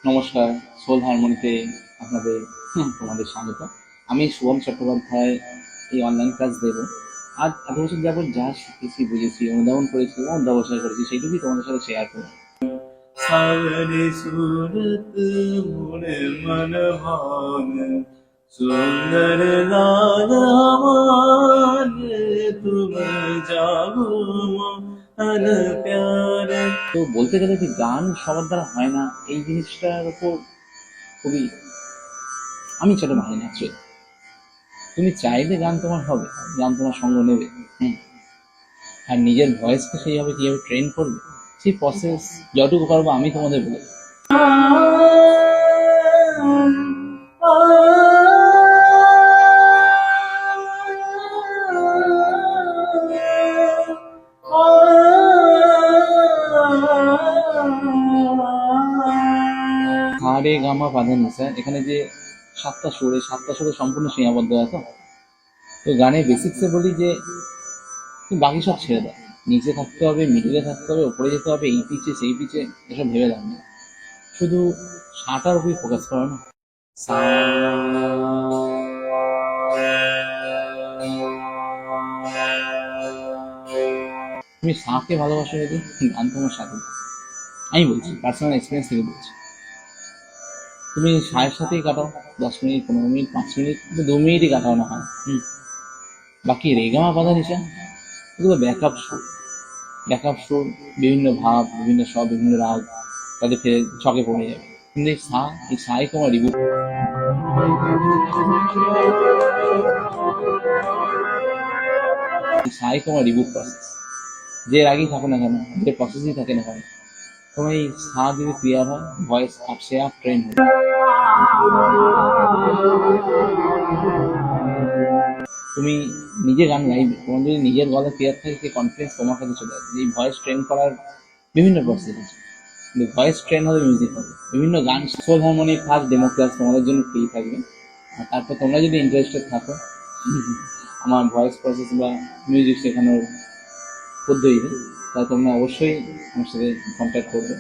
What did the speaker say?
নমস্কার, সোল হারমোনিতে তোমাদের স্বাগত। আমি শুভম চট্টোপাধ্যায় এই অনলাইন ক্লাস দেব। আজ এত বছর যাবত যা শিখেছি, বুঝেছি, অনুধাবন করেছি, অধ্যবসায় করেছি, সেইটুকুই তোমাদের সাথে শেয়ার করবো। सावरी सूरत मुड़ मन भाग सुंदर लाल हमार तुम जागो मन प्यार। তো বলতে গেলে যে গান সবার দ্বারা হয় না, এই জিনিসটার উপর খুবই আমি ছোট ভাই না। তুমি চাইলে গান তোমার হবে, গান তোমার সঙ্গ নেবে। আর নিজের ভয়েসকে সেইভাবে কিভাবে ট্রেন করবে, সেই প্রসেস যতটুকু পারবো আমি তোমাদের বলে। সারে গামা পাধা নিসা, এখানে যে সাতটা সুরে সম্পূর্ণ সীমাবদ্ধ আছে। তো গানের বেসিক্সে বলি যে বাকি সব ছেড়ে দাও, নিচে থাকতে হবে, মিডিলে থাকতে হবে, ওপরে যেতে হবে, এই পিচে সেই পিচে, এসব ভেবে দাও না, শুধু সাটার উপরই ফোকাস করো না। তুমি সাকে ভালোবাসো যদি গান তোমার সাথে, আমি বলছি পার্সোনাল এক্সপিরিয়েন্স থেকে বলছি। তুমি সায়ের সাথেই কাটাও 10 মিনিট, 15 মিনিট, 5 মিনিট, 2 মিনিটই কাটাও না হয়। বাকি রেগামা পাধা নিশা এগুলো ব্যাকআপ সুর, বিভিন্ন ভাব, বিভিন্ন স্বর, বিভিন্ন রাগ, তাদের ফেরে ছকে পড়ে যাবে। কিন্তু এই সাই তোমার রিবুট, প্রসেস। যে রাগই থাকো না কেন, যে প্রসেসই থাকে না কেন, তোমার এই সা যদি ক্লিয়ার হয়, ভয়েস আপসে আপ ট্রেন হবে। তুমি নিজে গান গাইবে, তোমার যদি নিজের গলা ক্লিয়ার থাকে, সেই কনফিডেন্স তোমার কাছে চলে আসবে। এই ভয়েস ট্রেন করার বিভিন্ন প্রসেস আছে, কিন্তু ভয়েস ট্রেন হবে, মিউজিক হবে, বিভিন্ন গান। Soul harmony first demo class তোমাদের জন্য ফ্রি থাকবে। আর তারপর তোমরা যদি ইন্টারেস্টেড থাকো আমার ভয়েস প্রসেস বা মিউজিক শেখানোর পদ্ধতিতে, তাহলে তোমরা অবশ্যই আমার সাথে কন্ট্যাক্ট করবে।